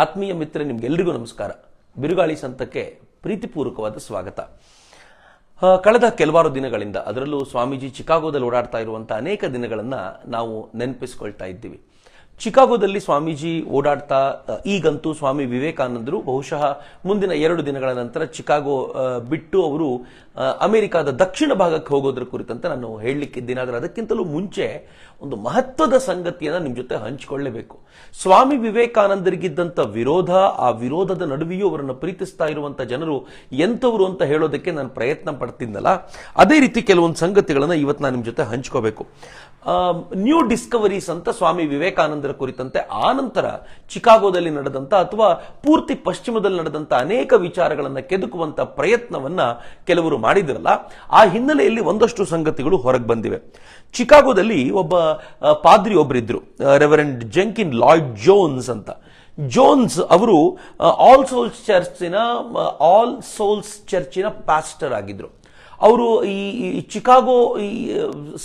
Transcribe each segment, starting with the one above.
ಆತ್ಮೀಯ ಮಿತ್ರ, ನಿಮ್ಗೆಲ್ಲರಿಗೂ ನಮಸ್ಕಾರ. ಬಿರುಗಾಳಿ ಸಂತಕ್ಕೆ ಪ್ರೀತಿಪೂರ್ವಕವಾದ ಸ್ವಾಗತ. ಕಳೆದ ಕೆಲವಾರು ದಿನಗಳಿಂದ, ಅದರಲ್ಲೂ ಸ್ವಾಮೀಜಿ ಚಿಕಾಗೋದಲ್ಲಿ ಓಡಾಡ್ತಾ ಇರುವಂತಹ ಅನೇಕ ದಿನಗಳನ್ನ ನಾವು ನೆನಪಿಸ್ಕೊಳ್ತಾ ಇದ್ದೀವಿ. ಚಿಕಾಗೋದಲ್ಲಿ ಸ್ವಾಮೀಜಿ ಓಡಾಡ್ತಾ ಈಗಂತೂ ಸ್ವಾಮಿ ವಿವೇಕಾನಂದರು ಬಹುಶಃ ಮುಂದಿನ 2 ದಿನಗಳ ನಂತರ ಚಿಕಾಗೋ ಬಿಟ್ಟು ಅವರು ಅಮೆರಿಕಾದ ದಕ್ಷಿಣ ಭಾಗಕ್ಕೆ ಹೋಗೋದ್ರ ಕುರಿತಂತೆ ನಾನು ಹೇಳಲಿಕ್ಕಿದ್ದೀನಿ. ಆದರೆ ಅದಕ್ಕಿಂತಲೂ ಮುಂಚೆ ಒಂದು ಮಹತ್ವದ ಸಂಗತಿಯನ್ನು ನಿಮ್ಮ ಜೊತೆ ಹಂಚಿಕೊಳ್ಳಲೇಬೇಕು. ಸ್ವಾಮಿ ವಿವೇಕಾನಂದರಿಗಿದ್ದಂಥ ವಿರೋಧ, ಆ ವಿರೋಧದ ನಡುವೆಯೂ ಅವರನ್ನು ಪ್ರೀತಿಸ್ತಾ ಇರುವಂಥ ಜನರು ಎಂಥವರು ಅಂತ ಹೇಳೋದಕ್ಕೆ ನಾನು ಪ್ರಯತ್ನ ಪಡ್ತಿದ್ದಲ್ಲ, ಅದೇ ರೀತಿ ಕೆಲವೊಂದು ಸಂಗತಿಗಳನ್ನು ಇವತ್ತು ನಾನು ನಿಮ್ಮ ಜೊತೆ ಹಂಚ್ಕೋಬೇಕು. ನ್ಯೂ ಡಿಸ್ಕವರೀಸ್ ಅಂತ ಸ್ವಾಮಿ ವಿವೇಕಾನಂದರ ಕುರಿತಂತೆ ಆ ನಂತರ ಚಿಕಾಗೋದಲ್ಲಿ ನಡೆದಂತ ಅಥವಾ ಪೂರ್ತಿ ಪಶ್ಚಿಮದಲ್ಲಿ ನಡೆದಂತ ಅನೇಕ ವಿಚಾರಗಳನ್ನು ಕೆದಕುವಂತ ಪ್ರಯತ್ನವನ್ನ ಕೆಲವರು ಮಾಡಿದ್ರಲ್ಲ, ಆ ಹಿನ್ನೆಲೆಯಲ್ಲಿ ಒಂದಷ್ಟು ಸಂಗತಿಗಳು ಹೊರಗೆ ಬಂದಿವೆ. ಚಿಕಾಗೋದಲ್ಲಿ ಒಬ್ಬ ಪಾದ್ರಿ ಒಬ್ಬರಿದ್ರು, ರೆವರೆಂಡ್ ಜೆಂಕಿನ್ ಲಾಯ್ಡ್ ಜೋನ್ಸ್ ಅಂತ. ಜೋನ್ಸ್ ಅವರು ಆಲ್ ಸೋಲ್ಸ್ ಚರ್ಚಿನ ಪಾಸ್ಟರ್ ಆಗಿದ್ರು. ಅವರು ಈ ಚಿಕಾಗೋ ಈ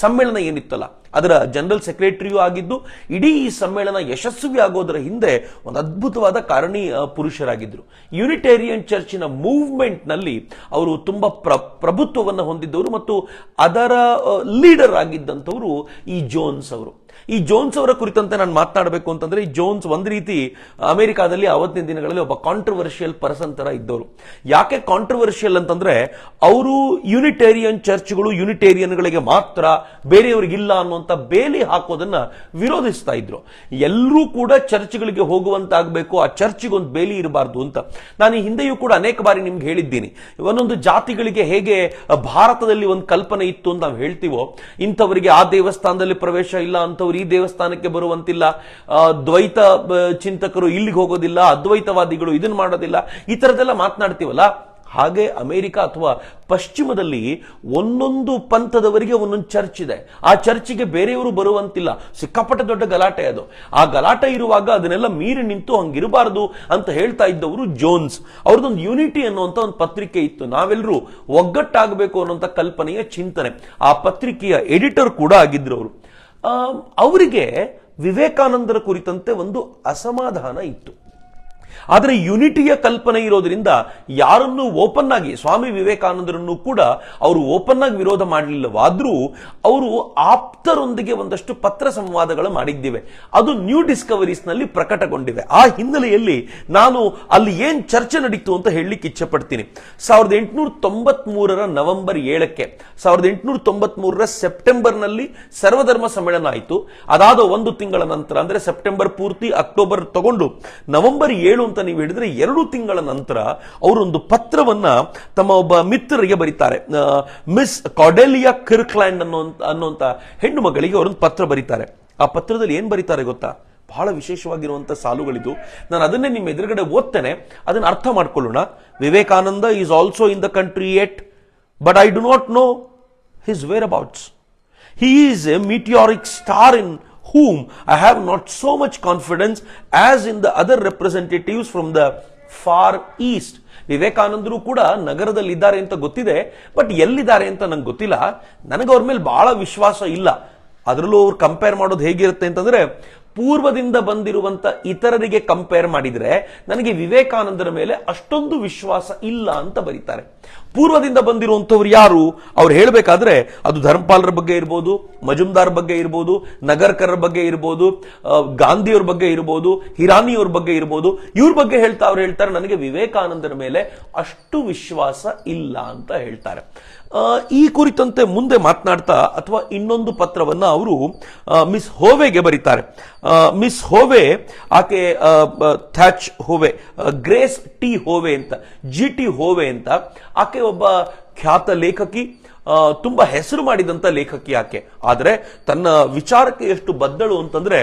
ಸಮ್ಮೇಳನ ಏನಿತ್ತಲ್ಲ ಅದರ ಜನರಲ್ ಸೆಕ್ರೆಟರಿಯೂ ಆಗಿದ್ದು, ಇಡೀ ಈ ಸಮ್ಮೇಳನ ಯಶಸ್ವಿ ಆಗೋದರ ಹಿಂದೆ ಒಂದು ಅದ್ಭುತವಾದ ಕಾರಣಿ ಪುರುಷರಾಗಿದ್ದರು. ಯುನಿಟೇರಿಯನ್ ಚರ್ಚಿನ ಮೂವ್ಮೆಂಟ್ ನಲ್ಲಿ ಅವರು ತುಂಬಾ ಪ್ರಭುತ್ವವನ್ನು ಹೊಂದಿದ್ದವರು ಮತ್ತು ಅದರ ಲೀಡರ್ ಆಗಿದ್ದಂಥವರು ಈ ಜೋನ್ಸ್ ಅವರು. ಈ ಜೋನ್ಸ್ ಅವರ ಕುರಿತಂತೆ ನಾನು ಮಾತನಾಡಬೇಕು ಅಂತಂದ್ರೆ, ಈ ಜೋನ್ಸ್ ಒಂದು ರೀತಿ ಅಮೆರಿಕಾದಲ್ಲಿ ಅವತ್ತಿನ ದಿನಗಳಲ್ಲಿ ಒಬ್ಬ ಕಾಂಟ್ರವರ್ಷಿಯಲ್ ಪರ್ಸನ್ ತರ ಇದ್ದವರು. ಯಾಕೆ ಕಾಂಟ್ರವರ್ಷಿಯಲ್ ಅಂತಂದ್ರೆ, ಅವರು ಯುನಿಟೇರಿಯನ್ ಚರ್ಚ್ಗಳು ಯುನಿಟೇರಿಯನ್ಗಳಿಗೆ ಮಾತ್ರ, ಬೇರೆಯವರಿಗಿಲ್ಲ ಅನ್ನುವಂತ ಬೇಲಿ ಹಾಕೋದನ್ನ ವಿರೋಧಿಸ್ತಾ ಇದ್ರು. ಎಲ್ಲರೂ ಕೂಡ ಚರ್ಚ್ಗಳಿಗೆ ಹೋಗುವಂತಾಗಬೇಕು, ಆ ಚರ್ಚ್ಗೆ ಒಂದು ಬೇಲಿ ಇರಬಾರ್ದು ಅಂತ. ನಾನು ಈ ಹಿಂದೆಯೂ ಕೂಡ ಅನೇಕ ಬಾರಿ ನಿಮ್ಗೆ ಹೇಳಿದ್ದೀನಿ. ಒಂದೊಂದು ಜಾತಿಗಳಿಗೆ ಹೇಗೆ ಭಾರತದಲ್ಲಿ ಒಂದು ಕಲ್ಪನೆ ಇತ್ತು ಅಂತ ನಾವು ಹೇಳ್ತೀವೋ, ಇಂಥವರಿಗೆ ಆ ದೇವಸ್ಥಾನದಲ್ಲಿ ಪ್ರವೇಶ ಇಲ್ಲ, ಅಂತವ್ರು ಈ ದೇವಸ್ಥಾನಕ್ಕೆ ಬರುವಂತಿಲ್ಲ, ದ್ವೈತ ಚಿಂತಕರು ಇಲ್ಲಿಗೆ ಹೋಗೋದಿಲ್ಲ, ಅದ್ವೈತವಾದಿಗಳು ಇದನ್ನ ಮಾಡೋದಿಲ್ಲ, ಈ ತರದೆಲ್ಲ ಮಾತನಾಡ್ತೀವಲ್ಲ. ಹಾಗೆ ಅಮೆರಿಕ ಅಥವಾ ಪಶ್ಚಿಮದಲ್ಲಿ ಒಂದೊಂದು ಪಂಥದವರಿಗೆ ಒಂದೊಂದು ಚರ್ಚ್ ಇದೆ. ಆ ಚರ್ಚಿಗೆ ಬೇರೆಯವರು ಬರುವಂತಿಲ್ಲ. ಸಿಕ್ಕಾಪಟ್ಟೆ ದೊಡ್ಡ ಗಲಾಟೆ ಅದು. ಆ ಗಲಾಟೆ ಇರುವಾಗ ಅದನ್ನೆಲ್ಲ ಮೀರಿ ನಿಂತು ಹಂಗಿರಬಾರದು ಅಂತ ಹೇಳ್ತಾ ಇದ್ದವರು ಜೋನ್ಸ್. ಅವ್ರದ್ದೊಂದು ಯೂನಿಟಿ ಅನ್ನುವಂಥ ಒಂದು ಪತ್ರಿಕೆ ಇತ್ತು. ನಾವೆಲ್ಲರೂ ಒಗ್ಗಟ್ಟಾಗಬೇಕು ಅನ್ನುವಂಥ ಕಲ್ಪನೆಯ ಚಿಂತನೆ. ಆ ಪತ್ರಿಕೆಯ ಎಡಿಟರ್ ಕೂಡ ಆಗಿದ್ರು ಅವರು. ಅವರಿಗೆ ವಿವೇಕಾನಂದರ ಕುರಿತಂತೆ ಒಂದು ಅಸಮಾಧಾನ ಇತ್ತು. ಆದರೆ ಯುನಿಟಿಯ ಕಲ್ಪನೆ ಇರೋದ್ರಿಂದ ಯಾರನ್ನೂ ಓಪನ್ ಆಗಿ, ಸ್ವಾಮಿ ವಿವೇಕಾನಂದರನ್ನು ಕೂಡ ಅವರು ಓಪನ್ ಆಗಿ ವಿರೋಧ ಮಾಡಲಿಲ್ಲವಾದ್ರೂ ಅವರು ಆಪ್ತರೊಂದಿಗೆ ಒಂದಷ್ಟು ಪತ್ರ ಸಂವಾದಗಳು ಮಾಡಿದ್ದೇವೆ. ಅದು ನ್ಯೂ ಡಿಸ್ಕವರೀಸ್ ನಲ್ಲಿ ಪ್ರಕಟಗೊಂಡಿವೆ. ಆ ಹಿನ್ನೆಲೆಯಲ್ಲಿ ನಾನು ಅಲ್ಲಿ ಏನ್ ಚರ್ಚೆ ನಡೀತು ಅಂತ ಹೇಳಲಿಕ್ಕೆ ಇಚ್ಛೆ ಪಡ್ತೀನಿ. 1893 ನವೆಂಬರ್ 7ಕ್ಕೆ 1893 ಸೆಪ್ಟೆಂಬರ್ ನಲ್ಲಿ ಸರ್ವಧರ್ಮ ಸಮ್ಮೇಳನ ಆಯಿತು. ಅದಾದ 1 ತಿಂಗಳ ನಂತರ, ಅಂದ್ರೆ ಸೆಪ್ಟೆಂಬರ್ ಪೂರ್ತಿ ಅಕ್ಟೋಬರ್ ತಗೊಂಡು ನವೆಂಬರ್ 7 ಅಂತ ನೀವು ಹೇಳಿದ್ರೆ 2 ತಿಂಗಳ ನಂತರ ಅವರೊಂದು ಪತ್ರವನ್ನ ತಮ್ಮ ಒಬ್ಬ ಮಿತ್ರರಿಗೆ ಬರೀತಾರೆ. ಮಿಸ್ ಕಾರ್ಡೆಲಿಯಾ ಕಿರ್ಕ್ಲ್ಯಾಂಡ್ ಅನ್ನುವಂತ ಹೆಣ್ಣು ಮಗಳಿಗೆ ಅವರೊಂದು ಪತ್ರ ಬರೀತಾರೆ. ಆ ಪತ್ರದಲ್ಲಿ ಏನ್ ಬರೀತಾರೆ ಗೊತ್ತಾ? ಬಹಳ ವಿಶೇಷವಾಗಿರುವಂತಹ ಸಾಲುಗಳಿದು. ನಾನು ಅದನ್ನೇ ನಿಮ್ಮ ಎದುರುಗಡೆ ಓದ್ತೇನೆ, ಅದನ್ನ ಅರ್ಥ ಮಾಡ್ಕೊಳ್ಳೋಣ. Vivekananda is also in the country yet, but I do not know his whereabouts. He is a meteoric star in whom I have not so much confidence as in the other representatives from the far east. ವಿವೇಕಾನಂದರು ಕೂಡ ನಗರದಲ್ಲಿ ಇದ್ದಾರೆ ಅಂತ ಗೊತ್ತಿದೆ, but ಎಲ್ಲಿದ್ದಾರೆ ಅಂತ ನಂಗೆ ಗೊತ್ತಿಲ್ಲ. ನನಗೆ ಅವ್ರ ಮೇಲೆ ಬಹಳ ವಿಶ್ವಾಸ ಇಲ್ಲ. ಅದರಲ್ಲೂ ಅವ್ರು ಕಂಪೇರ್ ಮಾಡೋದು ಹೇಗಿರುತ್ತೆ ಅಂತಂದ್ರೆ, ಪೂರ್ವದಿಂದ ಬಂದಿರುವಂತ ಇತರರಿಗೆ ಕಂಪೇರ್ ಮಾಡಿದ್ರೆ ನನಗೆ ವಿವೇಕಾನಂದರ ಮೇಲೆ ಅಷ್ಟೊಂದು ವಿಶ್ವಾಸ ಇಲ್ಲ ಅಂತ ಬರೀತಾರೆ. ಪೂರ್ವದಿಂದ ಬಂದಿರುವಂತವ್ರು ಯಾರು? ಅವ್ರು ಹೇಳ್ಬೇಕಾದ್ರೆ ಅದು ಧರ್ಮಪಾಲರ ಬಗ್ಗೆ ಇರ್ಬೋದು, ಮಜುಮ್ದಾರ್ ಬಗ್ಗೆ ಇರ್ಬೋದು, ನಗರ್ಕರ್ ಬಗ್ಗೆ ಇರ್ಬೋದು, ಗಾಂಧಿಯವ್ರ ಬಗ್ಗೆ ಇರ್ಬೋದು, ಹಿರಾನಿಯವ್ರ ಬಗ್ಗೆ ಇರ್ಬೋದು. ಇವ್ರ ಬಗ್ಗೆ ಅವ್ರು ಹೇಳ್ತಾರೆ ನನಗೆ ವಿವೇಕಾನಂದರ ಮೇಲೆ ಅಷ್ಟು ವಿಶ್ವಾಸ ಇಲ್ಲ ಅಂತ ಹೇಳ್ತಾರೆ. ಈ ಕುರಿತಂತೆ ಮುಂದೆ ಮಾತನಾಡ್ತಾ ಅಥವಾ ಇನ್ನೊಂದು ಪತ್ರವನ್ನ ಅವರು ಮಿಸ್ ಹೋವೆಗೆ ಬರೀತಾರೆ. ಮಿಸ್ ಹೋವೆ, ಆಕೆ ಥ್ಯಾಚ್ ಹೋವೆ, ಗ್ರೇಸ್ ಟಿ ಹೋವೆ ಅಂತ, GT ಹೋವೆ ಅಂತ, ಆಕೆ ಒಬ್ಬ ಖ್ಯಾತ ಲೇಖಕಿ, ತುಂಬಾ ಹೆಸರು ಮಾಡಿದಂತ ಲೇಖಕಿ ಆಕೆ. ಆದರೆ ತನ್ನ ವಿಚಾರಕ್ಕೆ ಎಷ್ಟು ಬದ್ಧಳು ಅಂತಂದ್ರೆ,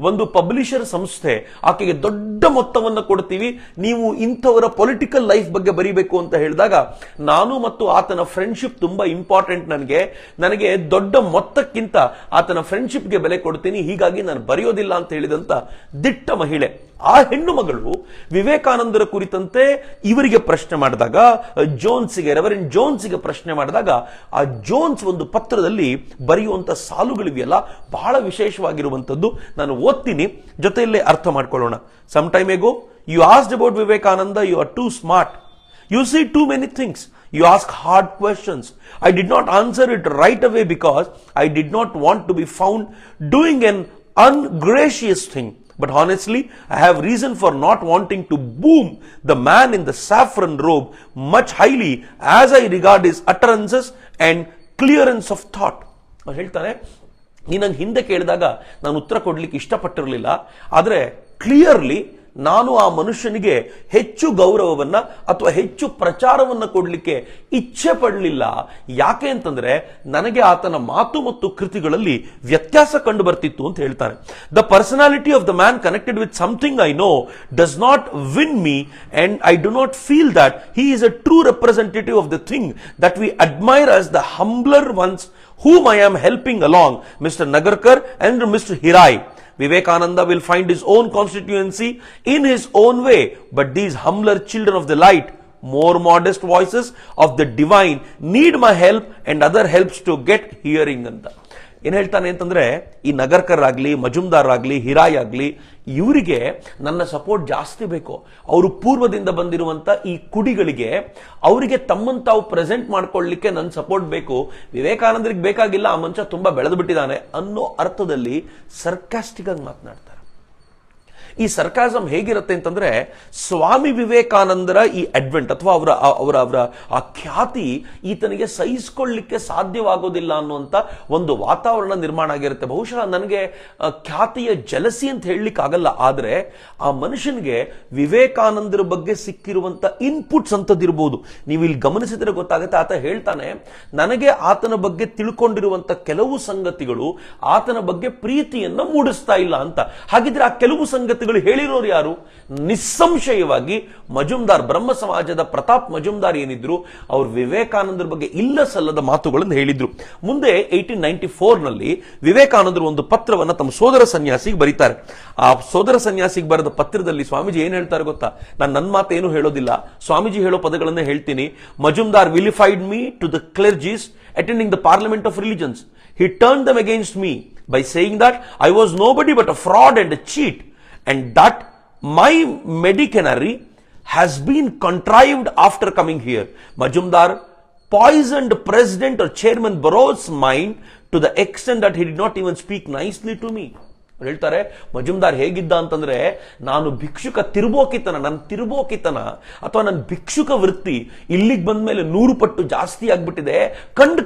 ಒಂದು ಪಬ್ಲಿಷರ್ ಸಂಸ್ಥೆ ಆಕೆಗೆ ದೊಡ್ಡ ಮೊತ್ತವನ್ನು ಕೊಡ್ತೀವಿ, ನೀವು ಇಂಥವರ ಪೊಲಿಟಿಕಲ್ ಲೈಫ್ ಬಗ್ಗೆ ಬರೀಬೇಕು ಅಂತ ಹೇಳಿದಾಗ, ನಾನು ಮತ್ತು ಆತನ ಫ್ರೆಂಡ್ಶಿಪ್ ತುಂಬಾ ಇಂಪಾರ್ಟೆಂಟ್ ನನಗೆ ದೊಡ್ಡ ಮೊತ್ತಕ್ಕಿಂತ ಆತನ ಫ್ರೆಂಡ್ಶಿಪ್ಗೆ ಬೆಲೆ ಕೊಡ್ತೀನಿ, ಹೀಗಾಗಿ ನಾನು ಬರೆಯೋದಿಲ್ಲ ಅಂತ ಹೇಳಿದಂತ ದಿಟ್ಟ ಮಹಿಳೆ. ಆ ಹೆಣ್ಣು ಮಗಳು ವಿವೇಕಾನಂದರ ಕುರಿತಂತೆ ಇವರಿಗೆ ಪ್ರಶ್ನೆ ಮಾಡಿದಾಗ, ರೆವರೆಂಡ್ ಜೋನ್ಸ್ಗೆ ಪ್ರಶ್ನೆ ಮಾಡಿದಾಗ, ಆ ಜೋನ್ಸ್ ಒಂದು ಪತ್ರದಲ್ಲಿ ಬರೆಯುವಂತ ಸಾಲುಗಳಿವೆಯಲ್ಲ, ಬಹಳ ವಿಶೇಷವಾಗಿರುವಂತದ್ದು. ನಾನು ಓದ್ತೀನಿ, ಜೊತೆಯಲ್ಲೇ ಅರ್ಥ ಮಾಡ್ಕೊಳ್ಳೋಣ. Some time ago You asked about Vivekananda, you are too smart. You see too many things. You ask hard questions. I did not answer it right away because I did not want to be found doing an ungracious thing. But honestly, I have reason for not wanting to boom the man in the saffron robe much highly as I regard his utterances and clearance of thought. ಅವ್ರು ಹೇಳ್ತಾರೆ, ನೀ ನಂಗೆ ಹಿಂದೆ ಕೇಳಿದಾಗ ನಾನು ಉತ್ತರ ಕೊಡ್ಲಿಕ್ಕೆ ಇಷ್ಟಪಟ್ಟಿರಲಿಲ್ಲ, ಆದರೆ ಕ್ಲಿಯರ್ಲಿ ನಾನು ಆ ಮನುಷ್ಯನಿಗೆ ಹೆಚ್ಚು ಗೌರವವನ್ನ ಅಥವಾ ಹೆಚ್ಚು ಪ್ರಚಾರವನ್ನ ಕೊಡಲಿಕ್ಕೆ ಇಚ್ಛೆ ಪಡಲಿಲ್ಲ. ಯಾಕೆ ಅಂತಂದ್ರೆ ನನಗೆ ಆತನ ಮಾತು ಮತ್ತು ಕೃತಿಗಳಲ್ಲಿ ವ್ಯತ್ಯಾಸ ಕಂಡು ಬರ್ತಿತ್ತು ಅಂತ ಹೇಳ್ತಾನೆ. The personality of the man connected with something I know does not win me and I do not feel that he is a true representative of the thing that we admire as the humbler ones whom I am helping along, Mr. Nagarkar and Mr. Hirai. Vivekananda will find his own constituency in his own way, but these humbler children of the light, more modest voices of the divine, need my help and other helps to get hearing ಅಂತ. ಏನ್ ಹೇಳ್ತಾನೆ ಅಂತಂದ್ರೆ, ಈ ನಗರ್ಕರ್ ಆಗ್ಲಿ, ಮಜುಮ್ದಾರ್ ಆಗ್ಲಿ, ಹಿರಾಯ್ ಆಗ್ಲಿ, ಇವರಿಗೆ ನನ್ನ ಸಪೋರ್ಟ್ ಜಾಸ್ತಿ ಬೇಕು. ಅವರು ಪೂರ್ವದಿಂದ ಬಂದಿರುವಂತ ಈ ಕುಡಿಗಳಿಗೆ ಅವರಿಗೆ ತಮ್ಮನ್ನು ತಾವು ಪ್ರೆಸೆಂಟ್ ಮಾಡ್ಕೊಳ್ಳಿಕ್ಕೆ ನನ್ನ ಸಪೋರ್ಟ್ ಬೇಕು. ವಿವೇಕಾನಂದರಿಗೆ ಬೇಕಾಗಿಲ್ಲ, ಆ ಮನುಷ್ಯ ತುಂಬಾ ಬೆಳೆದು ಬಿಟ್ಟಿದ್ದಾನೆ ಅನ್ನೋ ಅರ್ಥದಲ್ಲಿ ಸರ್ಕಾಸ್ಟಿಕ್ ಆಗಿ ಮಾತನಾಡ್ತಾರೆ. ಈ ಸರ್ಕಾಸಮ್ ಹೇಗಿರುತ್ತೆ ಅಂತಂದ್ರೆ, ಸ್ವಾಮಿ ವಿವೇಕಾನಂದರ ಈ ಅಡ್ವೆಂಟ್ ಅಥವಾ ಅವರ ಅವರ ಅವರ ಆ ಖ್ಯಾತಿ ಈತನಿಗೆ ಸಹಿಸಿಕೊಳ್ಳಲಿಕ್ಕೆ ಸಾಧ್ಯವಾಗೋದಿಲ್ಲ ಅನ್ನುವಂತ ಒಂದು ವಾತಾವರಣ ನಿರ್ಮಾಣ ಆಗಿರುತ್ತೆ. ಬಹುಶಃ ನನಗೆ ಖ್ಯಾತಿಯ ಜಲಸಿ ಅಂತ ಹೇಳಲಿಕ್ಕೆ ಆಗಲ್ಲ, ಆದ್ರೆ ಆ ಮನುಷ್ಯನಿಗೆ ವಿವೇಕಾನಂದರ ಬಗ್ಗೆ ಸಿಕ್ಕಿರುವಂತ ಇನ್ಪುಟ್ಸ್ ಅಂತದಿರಬಹುದು. ನೀವು ಇಲ್ಲಿ ಗಮನಿಸಿದ್ರೆ ಗೊತ್ತಾಗುತ್ತೆ, ಆತ ಹೇಳ್ತಾನೆ, ನನಗೆ ಆತನ ಬಗ್ಗೆ ತಿಳ್ಕೊಂಡಿರುವಂತ ಕೆಲವು ಸಂಗತಿಗಳು ಆತನ ಬಗ್ಗೆ ಪ್ರೀತಿಯನ್ನ ಮೂಡಿಸ್ತಾ ಇಲ್ಲ ಅಂತ. ಹಾಗಿದ್ರೆ ಆ ಕೆಲವು ಸಂಗತಿಗಳು ಹೇಳಿರೋರು ಯಾರು? ನಿಸ್ಸಂಶಯವಾಗಿ ಮಜುಮ್ದಾರ್, ಬ್ರಹ್ಮ ಸಮಾಜದ ಪ್ರತಾಪ್ ಮಜುಮ್ದಾರ್ ಏನಿದ್ರು, ಅವರು ವಿವೇಕಾನಂದರ ಬಗ್ಗೆ ಇಲ್ಲ ಸಲ್ಲದ ಮಾತುಗಳನ್ನು ಹೇಳಿದ್ರು. ಮುಂದೆ 1894 ನಲ್ಲಿ ವಿವೇಕಾನಂದರು ಒಂದು ಪತ್ರವನ್ನ ತಮ್ಮ ಸೋದರ ಸನ್ಯಾಸಿಗೆ ಬರೀತಾರೆ. ಆ ಸೋದರ ಸನ್ಯಾಸಿಗೆ ಬರೆದ ಪತ್ರದಲ್ಲಿ ಸ್ವಾಮೀಜಿ ಏನ್ ಹೇಳ್ತಾರೆ ಗೊತ್ತಾ? ನಾನು ನನ್ನ ಮಾತೇನು ಹೇಳೋದಿಲ್ಲ, ಸ್ವಾಮೀಜಿ ಹೇಳೋ ಪದಗಳನ್ನೇ ಹೇಳ್ತೀನಿ. Majumdar vilified me to the clergies attending the parliament of religions. He turned them against me by saying that I was nobody but a fraud and a cheat, and that my medicinary has been contrived after coming here. Majumdar poisoned President or Chairman Burroughs' mind to the extent that he did not even speak nicely to me. ಹೇಳ್ತಾರೆ, ಮಜುಮ್ದಾರ್ ಹೇಗಿದ್ದ ಅಂತಂದ್ರೆ, ನಾನು ಭಿಕ್ಷುಕ ತಿರುಬೋಕಿತನ, ನನ್ನ ತಿರುಬೋಕಿತನ ಅಥವಾ ನನ್ನ ಭಿಕ್ಷುಕ ವೃತ್ತಿ ಇಲ್ಲಿಗೆ ಬಂದ ಮೇಲೆ 100 ಪಟ್ಟು ಜಾಸ್ತಿ ಆಗ್ಬಿಟ್ಟಿದೆ.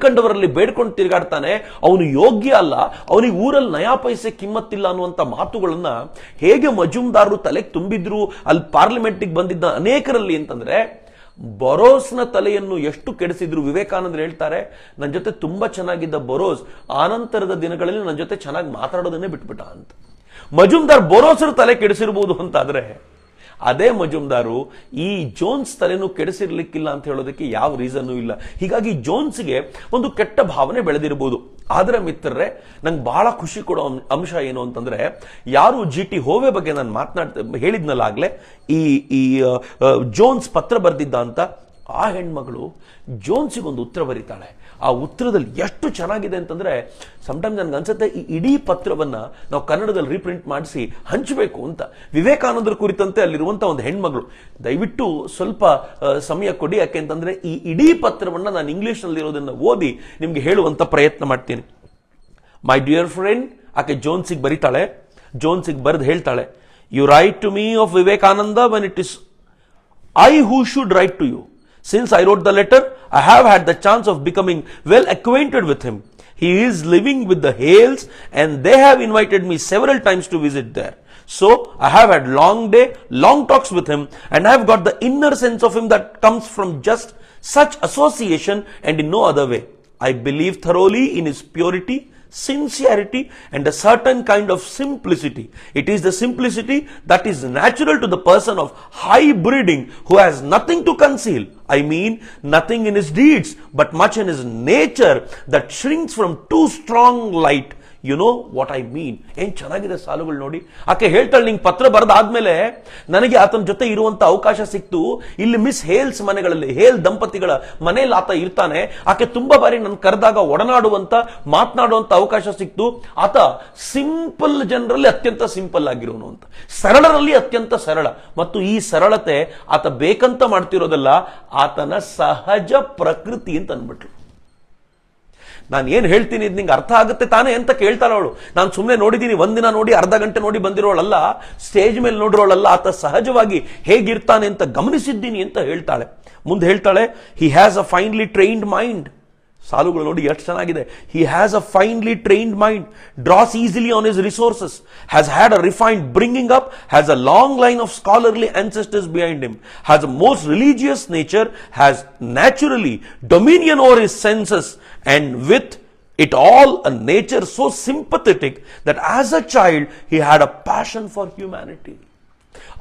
ಕಂಡವರಲ್ಲಿ ಬೇಡ್ಕೊಂಡು ತಿರುಗಾಡ್ತಾನೆ, ಅವನು ಯೋಗ್ಯ ಅಲ್ಲ, ಅವನಿಗೆ ಊರಲ್ಲಿ ನಯಾ ಪೈಸೆ ಕಿಮ್ಮತ್ತಿಲ್ಲ ಅನ್ನುವಂತ ಮಾತುಗಳನ್ನ ಹೇಗೆ ಮಜುಮ್ದಾರರು ತಲೆಗೆ ತುಂಬಿದ್ರು ಅಲ್ಲಿ ಪಾರ್ಲಿಮೆಂಟ್ಗೆ ಬಂದಿದ್ದ ಅನೇಕರಲ್ಲಿ ಅಂತಂದ್ರೆ, ಬರೋಸ್ನ ತಲೆಯನ್ನು ಎಷ್ಟು ಕೆಡಿಸಿದ್ರು. ವಿವೇಕಾನಂದರು ಹೇಳ್ತಾರೆ, ನನ್ನ ಜೊತೆ ತುಂಬಾ ಚೆನ್ನಾಗಿದ್ದ ಬರೋಸ್ ಆನಂತರದ ದಿನಗಳಲ್ಲಿ ನನ್ನ ಜೊತೆ ಚೆನ್ನಾಗಿ ಮಾತಾಡೋದನ್ನೇ ಬಿಟ್ಬಿಟ್ಟ ಅಂತ. ಮಜುಮ್ದಾರ್ ಬರೋಸರ ತಲೆ ಕೆಡಿಸಿರ್ಬೋದು ಅಂತಾದ್ರೆ, ಅದೇ ಮಜುಮ್ದಾರು ಈ ಜೋನ್ಸ್ ತಲೆನೂ ಕೆಡಿಸಿರ್ಲಿಕ್ಕಿಲ್ಲ ಅಂತ ಹೇಳೋದಕ್ಕೆ ಯಾವ ರೀಸನ್ನು ಇಲ್ಲ. ಹೀಗಾಗಿ ಜೋನ್ಸ್ಗೆ ಒಂದು ಕೆಟ್ಟ ಭಾವನೆ ಬೆಳೆದಿರಬಹುದು. ಆದ್ರೆ ಮಿತ್ರರೇ, ನಂಗೆ ಬಹಳ ಖುಷಿ ಕೊಡೋ ಅಂಶ ಏನು ಅಂತಂದ್ರೆ, ಯಾರು GT ಹೋವೆ ಬಗ್ಗೆ ನಾನು ಹೇಳಿದ್ನಲ್ಲ ಆಗ್ಲೇ, ಈ ಜೋನ್ಸ್ ಪತ್ರ ಬರೆದಿದ್ದ ಅಂತ, ಆ ಹೆಣ್ಮಗಳು ಜೋನ್ಸಿಗೊಂದು ಉತ್ತರ ಬರೀತಾಳೆ. ಆ ಉತ್ತರದಲ್ಲಿ ಎಷ್ಟು ಚೆನ್ನಾಗಿದೆ ಅಂತಂದ್ರೆ, ಸಮಟೈಮ್ಸ್ ನನ್ಗೆ ಅನ್ಸುತ್ತೆ ಈ ಇಡೀ ಪತ್ರವನ್ನ ನಾವು ಕನ್ನಡದಲ್ಲಿ ರೀಪ್ರಿಂಟ್ ಮಾಡಿಸಿ ಹಂಚಬೇಕು ಅಂತ. ವಿವೇಕಾನಂದರ ಕುರಿತಂತೆ ಅಲ್ಲಿರುವಂತಹ ಒಂದು ಹೆಣ್ಮಗಳು, ದಯವಿಟ್ಟು ಸ್ವಲ್ಪ ಸಮಯ ಕೊಡಿ, ಯಾಕೆ ಅಂತಂದ್ರೆ ಈ ಇಡೀ ಪತ್ರವನ್ನ ನಾನು ಇಂಗ್ಲಿಷ್ ನಲ್ಲಿ ಇರೋದನ್ನ ಓದಿ ನಿಮ್ಗೆ ಹೇಳುವಂತ ಪ್ರಯತ್ನ ಮಾಡ್ತೀನಿ. ಮೈ ಡಿಯರ್ ಫ್ರೆಂಡ್, ಆಕೆ ಜೋನ್ಸಿಗೆ ಬರೀತಾಳೆ. ಜೋನ್ಸಿಗೆ ಬರೆದು ಹೇಳ್ತಾಳೆ, you write to me of Vivekananda when it is I who should write to you. Since I wrote the letter, I have had the chance of becoming well acquainted with him. He is living with the Hales and they have invited me several times to visit there. So I have had long talks with him, and I have got the inner sense of him that comes from just such association and in no other way. I believe thoroughly in his purity, sincerity and a certain kind of simplicity. It is the simplicity that is natural to the person of high breeding who has nothing to conceal. I mean nothing in his deeds, but much in his nature that shrinks from too strong light. You know what I mean. ಏನ್ ಚೆನ್ನಾಗಿದೆ ಸಾಲುಗಳು ನೋಡಿ. ಆಕೆ ಹೇಳ್ತಾಳೆ, ನಿಂಗೆ ಪತ್ರ ಬರೆದಾದ್ಮೇಲೆ ನನಗೆ ಆತನ ಜೊತೆ ಇರುವಂತ ಅವಕಾಶ ಸಿಕ್ತು. ಇಲ್ಲಿ ಮಿಸ್ ಹೇಲ್ಸ್ ಮನೆಗಳಲ್ಲಿ, ಹೇಲ್ ದಂಪತಿಗಳ ಮನೆಯಲ್ಲಿ ಆತ ಇರ್ತಾನೆ. ಆಕೆ ತುಂಬಾ ಬಾರಿ ನನ್ನ ಕರೆದಾಗ ಒಡನಾಡುವಂತ, ಮಾತನಾಡುವಂತ ಅವಕಾಶ ಸಿಕ್ತು. ಆತ ಸಿಂಪಲ್ ಜನರಲ್ಲಿ ಅತ್ಯಂತ ಸಿಂಪಲ್ ಆಗಿರೋನು ಅಂತ, ಸರಳರಲ್ಲಿ ಅತ್ಯಂತ ಸರಳ. ಮತ್ತು ಈ ಸರಳತೆ ಆತ ಬೇಕಂತ ಮಾಡ್ತಿರೋದಲ್ಲ, ಆತನ ಸಹಜ ಪ್ರಕೃತಿ ಅಂತ ಅಂದ್ಬಿಟ್ರು. ನಾನು ಏನ್ ಹೇಳ್ತೀನಿ ಇದು ನಿಂಗೆ ಅರ್ಥ ಆಗುತ್ತೆ ತಾನೇ ಅಂತ ಕೇಳ್ತಾಳೆ ಅವಳು. ನಾನು ಸುಮ್ಮನೆ ನೋಡಿದ್ದೀನಿ, ಒಂದಿನ ನೋಡಿ ಅರ್ಧ ಗಂಟೆ ನೋಡಿ ಬಂದಿರೋಳಲ್ಲ, ಸ್ಟೇಜ್ ಮೇಲೆ ನೋಡಿರೋಳಲ್ಲ, ಆತ ಸಹಜವಾಗಿ ಹೇಗಿರ್ತಾನೆ ಅಂತ ಗಮನಿಸಿದ್ದೀನಿ ಅಂತ ಹೇಳ್ತಾಳೆ. ಮುಂದೆ ಹೇಳ್ತಾಳೆ, he has a finally trained mind. ಸಾಲುಗಳು ನೋಡಿ ಎಷ್ಟು ಚೆನ್ನಾಗಿದೆ. ಹಿ has a finally trained mind, draws easily on his resources, has had a refined bringing up, has a long line of scholarly ancestors behind him, has a most religious nature, has naturally dominion over his senses, and with it all a nature so sympathetic that as a child he had a passion for humanity.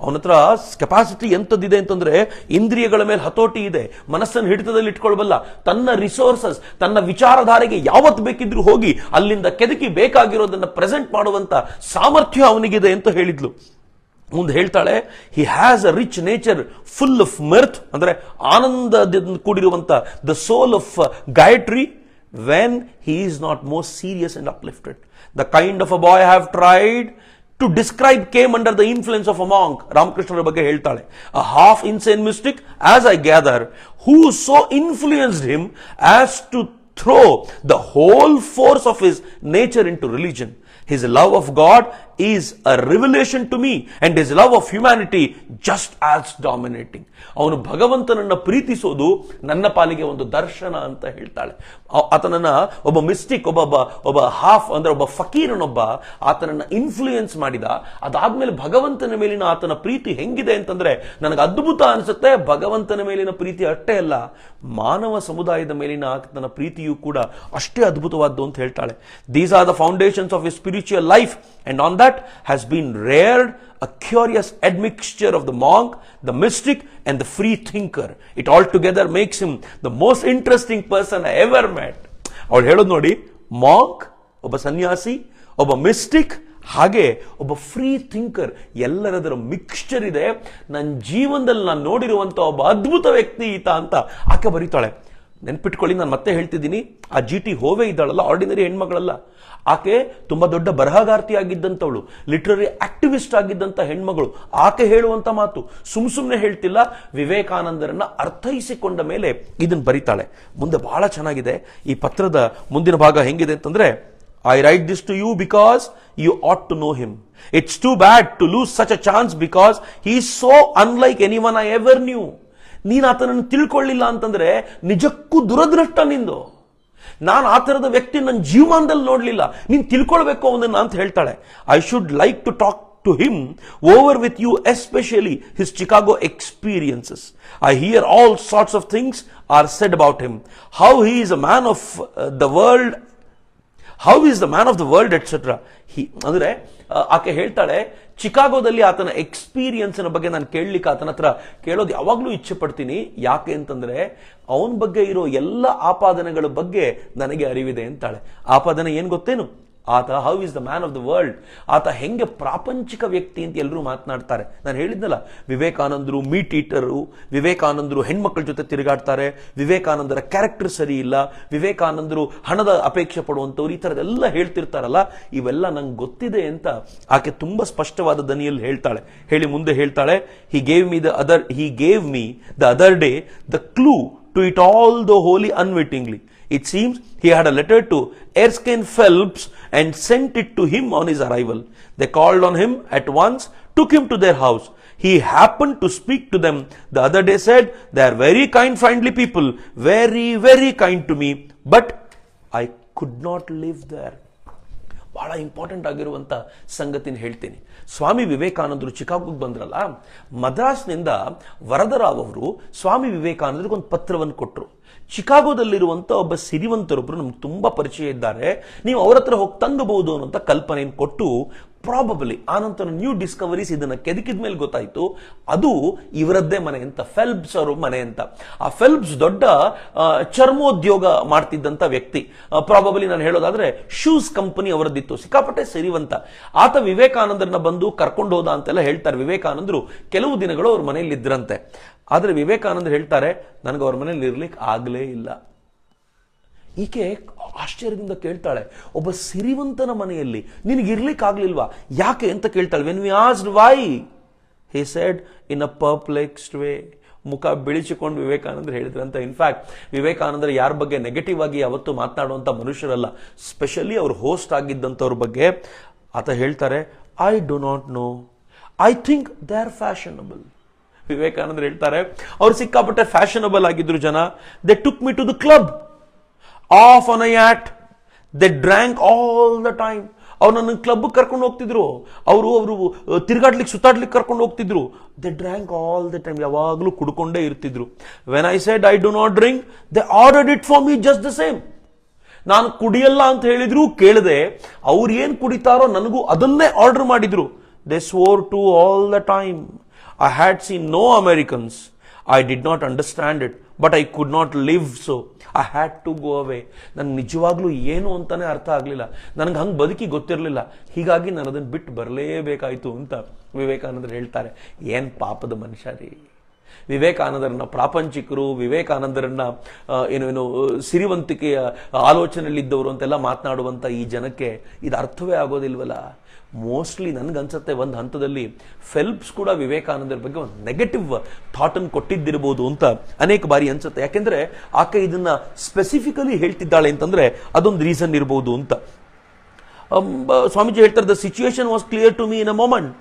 ಅವನ ಹತ್ರ capacity ಎಂತದಿದೆ ಅಂತಂದ್ರೆ, ಇಂದ್ರಿಯಗಳ ಮೇಲೆ ಹತೋಟಿ ಇದೆ, ಮನಸ್ಸನ್ನು ಹಿಡಿತದಲ್ಲಿ ಇಟ್ಕೊಳ್ಬಲ್ಲ, ತನ್ನ ರಿಸೋರ್ಸಸ್, ತನ್ನ ವಿಚಾರಧಾರೆಗೆ ಯಾವತ್ ಬೇಕಿದ್ರು ಹೋಗಿ ಅಲ್ಲಿಂದ ಕೆದಕಿ ಬೇಕಾಗಿರೋದನ್ನ ಪ್ರೆಸೆಂಟ್ ಮಾಡುವಂತ ಸಾಮರ್ಥ್ಯ ಅವನಿಗಿದೆ ಅಂತ ಹೇಳಿದ್ಲು. ಮುಂದೆ ಹೇಳ್ತಾಳೆ, he has a rich nature full of mirth, ಅಂದ್ರೆ ಆನಂದದಿಂದ ಕೂಡಿರುವಂತ the soul of gaiety, when he is not most serious and uplifted. The kind of a boy have tried to describe came under the influence of a monk. ರಾಮಕೃಷ್ಣರ ಬಗ್ಗೆ ಹೇಳ್ತಾಳೆ, a half insane mystic, as I gather, who so influenced him as to throw the whole force of his nature into religion. His love of God is a revelation to me, and his love of humanity just as dominating. ಅವನು ಭಗವಂತನನ್ನ ಪ್ರೀತಿಸೋದು ನನ್ನ ಪಾಲಿಗೆ ಒಂದು ದರ್ಶನ ಅಂತ ಹೇಳ್ತಾಳೆ. ಆತನನ್ನ ಒಬ್ಬ ಮಿಸ್ಟಿಕ್, ಒಬ್ಬ ಹಾಫ್ ಅಂದ್ರೆ ಒಬ್ಬ ಫಕೀರನೊಬ್ಬ ಆತನನ್ನ ಇನ್ಫ್ಲೂಯೆನ್ಸ್ ಮಾಡಿದ. ಅದಾದ್ಮೇಲೆ ಭಗವಂತನ ಮೇಲಿನ ಆತನ ಪ್ರೀತಿ ಹೆಂಗಿದೆ ಅಂತಂದ್ರೆ ನನಗೆ ಅದ್ಭುತ ಅನ್ಸುತ್ತೆ. ಭಗವಂತನ ಮೇಲಿನ ಪ್ರೀತಿ ಅಷ್ಟೇ ಅಲ್ಲ, ಮಾನವ ಸಮುದಾಯದ ಮೇಲಿನ ಆತನ ಪ್ರೀತಿಯೂ ಕೂಡ ಅಷ್ಟೇ ಅದ್ಭುತವಾದ್ದು ಅಂತ ಹೇಳ್ತಾಳೆ. These are the foundations of his spiritual life, and on that has been reared a curious admixture of the monk, the mystic, and the free thinker. It altogether makes him the most interesting person I ever met. ಅವಳು ಹೇಳೋದು ನೋಡಿ, monk ಒಬ್ಬ ಸನ್ಯಾಸಿ, ಒಬ್ಬ mistake, ಹಾಗೆ ಒಬ್ಬ free thinker, ಎಲ್ಲರದರ mixture ಇದೆ. ನನ್ನ ಜೀವನದಲ್ಲಿ ನಾನು ನೋಡಿರುವಂತ ಒಬ್ಬ ಅದ್ಭುತ ವ್ಯಕ್ತಿ ಈತ ಅಂತ ಆಕೆ ಬರೀತಾಳೆ. ನೆನ್ಪಿಟ್ಕೊಳ್ಳಿ, ನಾನು ಮತ್ತೆ ಹೇಳ್ತಿದ್ದೀನಿ, ಆ GT ಹೋವೆ ಇದ್ದಾಳಲ್ಲ, ಆರ್ಡಿನರಿ ಹೆಣ್ಮಗಳಲ್ಲ. ಆಕೆ ತುಂಬಾ ದೊಡ್ಡ ಬರಹಗಾರ್ತಿ ಆಗಿದ್ದಂಥವಳು, ಲಿಟ್ರರಿ ಆಕ್ಟಿವಿಸ್ಟ್ ಆಗಿದ್ದಂಥ ಹೆಣ್ಮಗಳು. ಆಕೆ ಹೇಳುವಂತ ಮಾತು ಸುಮ್ನೆ ಹೇಳ್ತಿಲ್ಲ, ವಿವೇಕಾನಂದರನ್ನ ಅರ್ಥೈಸಿಕೊಂಡ ಮೇಲೆ ಇದನ್ನು ಬರೀತಾಳೆ. ಮುಂದೆ ಬಹಳ ಚೆನ್ನಾಗಿದೆ. ಈ ಪತ್ರದ ಮುಂದಿನ ಭಾಗ ಹೆಂಗಿದೆ ಅಂತಂದ್ರೆ, I write this to you because you ought to know him. It's too bad to lose such a chance because he is so unlike anyone I ever knew. ನೀನು ಆತನನ್ನು ತಿಳ್ಕೊಳ್ಳಿಲ್ಲ ಅಂತಂದ್ರೆ ನಿಜಕ್ಕೂ ದುರದೃಷ್ಟ ನಿಂದು. ನಾನು ಆ ತರದ ವ್ಯಕ್ತಿ ನನ್ನ ಜೀವನದಲ್ಲಿ ನೋಡ್ಲಿಲ್ಲ, ನೀನು ತಿಳ್ಕೊಳ್ಬೇಕು ಅವನನ್ನ ಅಂತ ಹೇಳ್ತಾಳೆ. I should like to talk to him over with you, especially his Chicago experiences. I hear all sorts of things are said about him, how he is a man of the world, how he is the man of the world, etc. ಅಂದ್ರೆ ಆಕೆ ಹೇಳ್ತಾಳೆ, ಚಿಕಾಗೋದಲ್ಲಿ ಆತನ experience ಬಗ್ಗೆ ನಾನು ಕೇಳಲಿಕ್ಕೆ ಆತನ ಹತ್ರ ಕೇಳೋದು ಯಾವಾಗ್ಲೂ ಇಚ್ಛೆ ಪಡ್ತೀನಿ. ಯಾಕೆ ಅಂತಂದ್ರೆ ಅವನ ಬಗ್ಗೆ ಇರೋ ಎಲ್ಲ ಆಪಾದನೆಗಳ ಬಗ್ಗೆ ನನಗೆ ಅರಿವಿದೆ ಅಂತಾಳೆ. ಆಪಾದನೆ ಏನ್ ಗೊತ್ತೇನು? ಆತ how is the man of the world, ಆತ ಹೆಂಗೆ ಪ್ರಾಪಂಚಿಕ ವ್ಯಕ್ತಿ ಅಂತ ಎಲ್ಲರೂ ಮಾತನಾಡ್ತಾರೆ. ನಾನು ಹೇಳಿದ್ನಲ್ಲ, ವಿವೇಕಾನಂದರು ಮೀಟ್ ಈಟರು, ವಿವೇಕಾನಂದರು ಹೆಣ್ಮಕ್ಳ ಜೊತೆ ತಿರುಗಾಡ್ತಾರೆ, ವಿವೇಕಾನಂದರ ಕ್ಯಾರೆಕ್ಟರ್ ಸರಿ ಇಲ್ಲ, ವಿವೇಕಾನಂದರು ಹಣದ ಅಪೇಕ್ಷೆ ಪಡುವಂಥವ್ರು, ಈ ಥರದೆಲ್ಲ ಹೇಳ್ತಿರ್ತಾರಲ್ಲ, ಇವೆಲ್ಲ ನಂಗೆ ಗೊತ್ತಿದೆ ಅಂತ ಆಕೆ ತುಂಬಾ ಸ್ಪಷ್ಟವಾದ ದನಿಯಲ್ಲಿ ಹೇಳ್ತಾಳೆ. ಹೇಳಿ ಮುಂದೆ ಹೇಳ್ತಾಳೆ, he gave me the other day the clue to it all, though wholly unwittingly. It seems he had a letter to Erskine Phelps and sent it to him on his arrival. They called on him at once, took him to their house. He happened to speak to them the other day, said, they are very kind, friendly people, very, very kind to me, but I could not live there. ಬಹಳ important ಆಗಿರುವಂತ ಸಂಗತಿನ ಹೇಳ್ತೀನಿ. ಸ್ವಾಮಿ ವಿವೇಕಾನಂದರು ಚಿಕಾಗೋಗೆ ಬಂದ್ರಲ್ಲ, ಮದ್ರಾಸ್ನಿಂದ ವರದರಾವ್ ಅವರು ಸ್ವಾಮಿ ವಿವೇಕಾನಂದರಿಗೆ ಒಂದು ಪತ್ರವನ್ನು ಕೊಟ್ಟರು. ಚಿಕಾಗೋದಲ್ಲಿರುವಂತ ಒಬ್ಬ ಸಿರಿವಂತರೊಬ್ಬರು ನಮ್ಗೆ ತುಂಬಾ ಪರಿಚಯ ಇದ್ದಾರೆ, ನೀವು ಅವ್ರ ಹತ್ರ ಹೋಗಿ ತಂಗಬಹುದು ಅನ್ನುವಂಥ ಕಲ್ಪನೆಯನ್ನು ಕೊಟ್ಟು ಪ್ರಾಬಬಲಿ ಆನಂತರ ನ್ಯೂ ಡಿಸ್ಕವರೀಸ್ ಇದನ್ನ ಕೆದಕಿದ ಮೇಲೆ ಗೊತ್ತಾಯ್ತು ಅದು ಇವರದ್ದೇ ಮನೆ ಅಂತ, ಫೆಲ್ಪ್ಸ್ ಅವರು ಮನೆ ಅಂತ. ಆ ಫೆಲ್ಪ್ಸ್ ದೊಡ್ಡ ಚರ್ಮೋದ್ಯೋಗ ಮಾಡ್ತಿದ್ದಂತ ವ್ಯಕ್ತಿ. ಪ್ರಾಬಬಲಿ ನಾನು ಹೇಳೋದಾದ್ರೆ ಶೂಸ್ ಕಂಪನಿ ಅವರದ್ದಿತ್ತು, ಸಿಕ್ಕಾಪಟ್ಟೆ ಸಿರಿವಂತ. ಆತ ವಿವೇಕಾನಂದರನ್ನ ಬಂದು ಕರ್ಕೊಂಡು ಹೋದ ಅಂತೆಲ್ಲ ಹೇಳ್ತಾರೆ. ವಿವೇಕಾನಂದರು ಕೆಲವು ದಿನಗಳು ಅವ್ರ ಮನೆಯಲ್ಲಿ ಇದ್ರಂತೆ. ಆದ್ರೆ ವಿವೇಕಾನಂದರು ಹೇಳ್ತಾರೆ, ನನಗೆ ಅವ್ರ ಮನೇಲಿ ಇರ್ಲಿಕ್ಕೆ ಆಗ್ಲೇ ಇಲ್ಲ. ಈಕೆ ಆಶ್ಚರ್ಯದಿಂದ ಕೇಳ್ತಾಳೆ, ಒಬ್ಬ ಸಿರಿವಂತನ ಮನೆಯಲ್ಲಿ ನಿನಗಿರ್ಲಿಕ್ಕೆ ಆಗ್ಲಿಲ್ವಾ, ಯಾಕೆ ಅಂತ ಕೇಳ್ತಾಳೆ. When we asked why, he said in a perplexed way. ಮುಖ ಬಿಳಿಸಿಕೊಂಡು ವಿವೇಕಾನಂದರು ಹೇಳಿದ್ರಂತ. ಇನ್ಫ್ಯಾಕ್ಟ್ ವಿವೇಕಾನಂದರು ಯಾರ ಬಗ್ಗೆ ನೆಗೆಟಿವ್ ಆಗಿ ಯಾವತ್ತೂ ಮಾತನಾಡುವಂತ ಮನುಷ್ಯರಲ್ಲ, ಸ್ಪೆಷಲಿ ಅವ್ರು ಹೋಸ್ಟ್ ಆಗಿದ್ದಂಥವ್ರ ಬಗ್ಗೆ. ಆತ ಹೇಳ್ತಾರೆ, I do not know, I think they are fashionable. ವಿವೇಕಾನಂದರು ಹೇಳ್ತಾರೆ, ಅವ್ರು ಸಿಕ್ಕಾಪಟ್ಟೆ ಫ್ಯಾಷನಬಲ್ ಆಗಿದ್ರು ಜನ. They took me to the club, off on a yacht, they drank all the time. ಅವ್ರು ನನ್ನ ಕ್ಲಬ್ ಕರ್ಕೊಂಡು ಹೋಗ್ತಿದ್ರು, ಅವರು ತಿರುಗಾಡ್ಲಿಕ್ಕೆ ಸುತ್ತಾಡ್ಲಿಕ್ಕೆ ಕರ್ಕೊಂಡು ಹೋಗ್ತಿದ್ರು. They drank all the time, ಯಾವಾಗಲೂ ಕುಡ್ಕೊಂಡೇ ಇರ್ತಿದ್ರು. When I said I do not drink, they ordered it for me just the same. ನಾನು ಕುಡಿಯಲ್ಲ ಅಂತ ಹೇಳಿದ್ರು ಕೇಳದೆ, ಅವ್ರು ಏನ್ ಕುಡಿತಾರೋ ನನಗೂ ಅದನ್ನೇ ಆರ್ಡರ್ ಮಾಡಿದ್ರು. They swore to all the time. I had seen no Americans, I did not understand it, but I could not live, so I had to go away. ನನ್ಗೆ ನಿಜವಾಗ್ಲೂ ಏನು ಅಂತಾನೆ ಅರ್ಥ ಆಗಲಿಲ್ಲ, ನನಗೆ ಹಂಗೆ ಬದುಕಿ ಗೊತ್ತಿರಲಿಲ್ಲ, ಹೀಗಾಗಿ ನಾನು ಅದನ್ನು ಬಿಟ್ಟು ಬರಲೇಬೇಕಾಯ್ತು ಅಂತ ವಿವೇಕಾನಂದರು ಹೇಳ್ತಾರೆ. ಏನ್ ಪಾಪದ ಮನುಷ್ಯ ರೀ. ವಿವೇಕಾನಂದರನ್ನ ಪ್ರಾಪಂಚಿಕರು, ವಿವೇಕಾನಂದರನ್ನ ಏನು ಸಿರಿವಂತಿಕೆಯ ಆಲೋಚನೆಯಲ್ಲಿದ್ದವರು ಅಂತೆಲ್ಲ ಮಾತನಾಡುವಂತ ಈ ಜನಕ್ಕೆ ಇದು ಅರ್ಥವೇ ಆಗೋದಿಲ್ವಲ್ಲ. ಮೋಸ್ಟ್ಲಿ ನನ್ಗನ್ಸುತ್ತೆ ಒಂದು ಹಂತದಲ್ಲಿ ಫೆಲ್ಪ್ಸ್ ಕೂಡ ವಿವೇಕಾನಂದರ ಬಗ್ಗೆ ಒಂದು ನೆಗೆಟಿವ್ ಥಾಟ್ ಅನ್ನು ಕೊಟ್ಟಿದ್ದಿರಬಹುದು ಅಂತ ಅನೇಕ ಬಾರಿ ಅನ್ಸುತ್ತೆ. ಯಾಕೆಂದ್ರೆ ಆಕೆ ಇದನ್ನ ಸ್ಪೆಸಿಫಿಕಲಿ ಹೇಳ್ತಿದ್ದಾಳೆ ಅಂತಂದ್ರೆ ಅದೊಂದು ರೀಸನ್ ಇರಬಹುದು ಅಂತ. ಸ್ವಾಮೀಜಿ ಹೇಳ್ತಾರೆ, the situation was clear to me in a moment.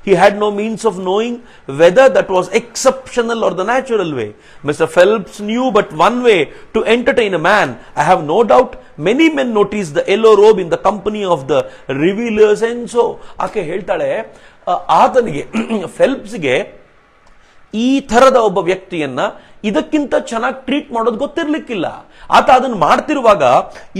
He had no means of knowing whether that was exceptional or the natural way. Mr. Phelps knew but one way to entertain a man. I have no doubt many men noticed the yellow robe in the company of the revelers and so. ಆಕೆ ಹೇಳ್ತಾಳೆ, ಆತನಿಗೆ ಫೆಲ್ಪ್ಸ್ಗೆ ಈ ಥರದ ಒಬ್ಬ ವ್ಯಕ್ತಿಯನ್ನ ಇದಕ್ಕಿಂತ ಚೆನ್ನಾಗಿ treat ಮಾಡೋದು ಗೊತ್ತಿರ್ಲಿಕ್ಕಿಲ್ಲ. ಆತ ಅದನ್ನು ಮಾಡ್ತಿರುವಾಗ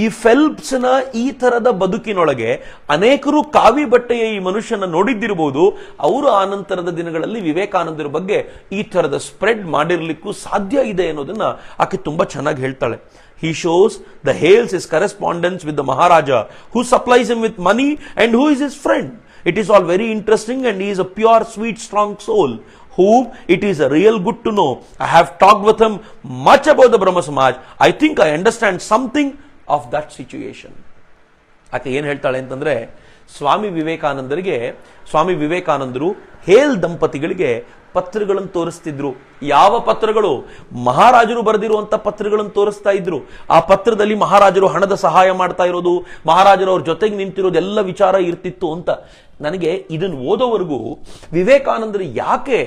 ಈ ಫೆಲ್ಪ್ಸ್ನ ಈ ಥರದ ಬದುಕಿನೊಳಗೆ ಅನೇಕರು ಕಾವಿ ಬಟ್ಟೆಯ ಈ ಮನುಷ್ಯನ ನೋಡಿದ್ದಿರಬಹುದು. ಅವರು ಆನಂತರದ ದಿನಗಳಲ್ಲಿ ವಿವೇಕಾನಂದರ ಬಗ್ಗೆ ಈ ಥರದ ಸ್ಪ್ರೆಡ್ ಮಾಡಿರ್ಲಿಕ್ಕೂ ಸಾಧ್ಯ ಇದೆ ಅನ್ನೋದನ್ನ ಆಕೆ ತುಂಬಾ ಚೆನ್ನಾಗಿ ಹೇಳ್ತಾಳೆ. He shows the hails his correspondence with the Maharaja, who supplies him with money and who is his friend. It is all very interesting, and he is a pure, sweet, strong soul, whom it is a real good to know. I have talked with him much about the Brahma Samaj. I think I understand something of that situation. ಆಕೆ ಏನ್ ಹೇಳ್ತಾಳೆ ಅಂತಂದ್ರೆ, ಸ್ವಾಮಿ ವಿವೇಕಾನಂದರು ಹೇಲ್ ದಂಪತಿಗಳಿಗೆ ಪತ್ರಗಳನ್ನು ತೋರಿಸ್ತಿದ್ರು. ಯಾವ ಪತ್ರಗಳು? ಮಹಾರಾಜರು ಬರೆದಿರುವಂತ ಪತ್ರಗಳನ್ನು ತೋರಿಸ್ತಾ ಇದ್ರು. ಆ ಪತ್ರದಲ್ಲಿ ಮಹಾರಾಜರು ಹಣದ ಸಹಾಯ ಮಾಡ್ತಾ ಇರೋದು, ಮಹಾರಾಜರು ಅವ್ರ ಜೊತೆಗೆ ನಿಂತಿರೋದು ಎಲ್ಲ ವಿಚಾರ ಇರ್ತಿತ್ತು ಅಂತ. ನನಗೆ ಇದನ್ನು ಓದೋವರೆಗೂ ವಿವೇಕಾನಂದರು ಯಾಕೆ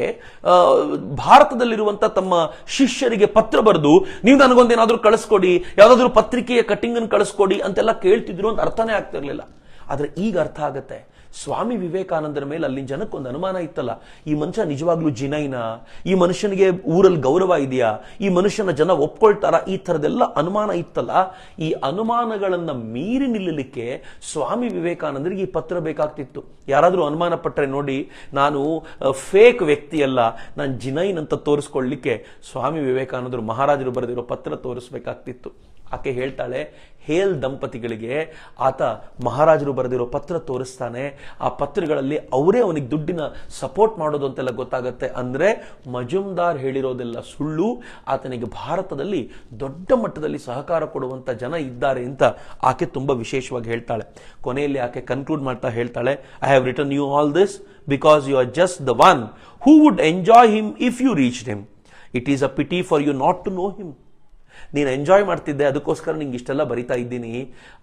ಭಾರತದಲ್ಲಿರುವಂತ ತಮ್ಮ ಶಿಷ್ಯರಿಗೆ ಪತ್ರ ಬರೆದು ನೀವು ನನಗೊಂದೇನಾದ್ರೂ ಕಳಿಸ್ಕೊಡಿ, ಯಾವ್ದಾದ್ರು ಪತ್ರಿಕೆಯ ಕಟಿಂಗ್ ಅನ್ನು ಕಳಿಸ್ಕೊಡಿ ಅಂತೆಲ್ಲ ಕೇಳ್ತಿದ್ರು ಅಂತ ಅರ್ಥನೇ ಆಗ್ತಿರ್ಲಿಲ್ಲ. ಆದ್ರೆ ಈಗ ಅರ್ಥ ಆಗತ್ತೆ. ಸ್ವಾಮಿ ವಿವೇಕಾನಂದರ ಮೇಲೆ ಅಲ್ಲಿನ ಜನಕ್ಕೊಂದು ಅನುಮಾನ ಇತ್ತಲ್ಲ, ಈ ಮನುಷ್ಯ ನಿಜವಾಗ್ಲೂ ಜಿನೈನ, ಈ ಮನುಷ್ಯನಿಗೆ ಊರಲ್ಲಿ ಗೌರವ ಇದೆಯಾ, ಈ ಮನುಷ್ಯನ ಜನ ಒಪ್ಕೊಳ್ತಾರ, ಈ ಥರದೆಲ್ಲ ಅನುಮಾನ ಇತ್ತಲ್ಲ. ಈ ಅನುಮಾನಗಳನ್ನ ಮೀರಿ ನಿಲ್ಲಲಿಕ್ಕೆ ಸ್ವಾಮಿ ವಿವೇಕಾನಂದರಿಗೆ ಈ ಪತ್ರ ಬೇಕಾಗ್ತಿತ್ತು. ಯಾರಾದ್ರೂ ಅನುಮಾನ ಪಟ್ಟರೆ ನೋಡಿ, ನಾನು ಫೇಕ್ ವ್ಯಕ್ತಿ ಅಲ್ಲ, ನಾನು ಜಿನೈನ್ ಅಂತ ತೋರಿಸ್ಕೊಳ್ಳಿಕ್ಕೆ ಸ್ವಾಮಿ ವಿವೇಕಾನಂದರು ಮಹಾರಾಜರು ಬರೆದಿರೋ ಪತ್ರ ತೋರಿಸ್ಬೇಕಾಗ್ತಿತ್ತು. ಆಕೆ ಹೇಳ್ತಾಳೆ, ಹೇಲ್ ದಂಪತಿಗಳಿಗೆ ಆತ ಮಹಾರಾಜರು ಬರೆದಿರೋ ಪತ್ರ ತೋರಿಸ್ತಾನೆ. ಆ ಪತ್ರಗಳಲ್ಲಿ ಅವರೇ ಅವನಿಗೆ ದುಡ್ಡಿನ ಸಪೋರ್ಟ್ ಮಾಡೋದು ಅಂತೆಲ್ಲ ಗೊತ್ತಾಗತ್ತೆ. ಅಂದ್ರೆ ಮಜುಮ್ದಾರ್ ಹೇಳಿರೋದೆಲ್ಲ ಸುಳ್ಳು, ಆತನಿಗೆ ಭಾರತದಲ್ಲಿ ದೊಡ್ಡ ಮಟ್ಟದಲ್ಲಿ ಸಹಕಾರ ಕೊಡುವಂತ ಜನ ಇದ್ದಾರೆ ಅಂತ ಆಕೆ ತುಂಬಾ ವಿಶೇಷವಾಗಿ ಹೇಳ್ತಾಳೆ. ಕೊನೆಯಲ್ಲಿ ಆಕೆ ಕನ್ಕ್ಲೂಡ್ ಮಾಡ್ತಾ ಹೇಳ್ತಾಳೆ, I have written you all this because you are just the one who would enjoy him if you reached him. It is a pity for you not to know him. ನೀನು enjoy ಮಾಡ್ತಿದ್ದೆ, ಅದಕ್ಕೋಸ್ಕರ ನಿಂಗೆ ಇಷ್ಟೆಲ್ಲ ಬರಿತಾ ಇದ್ದೀನಿ.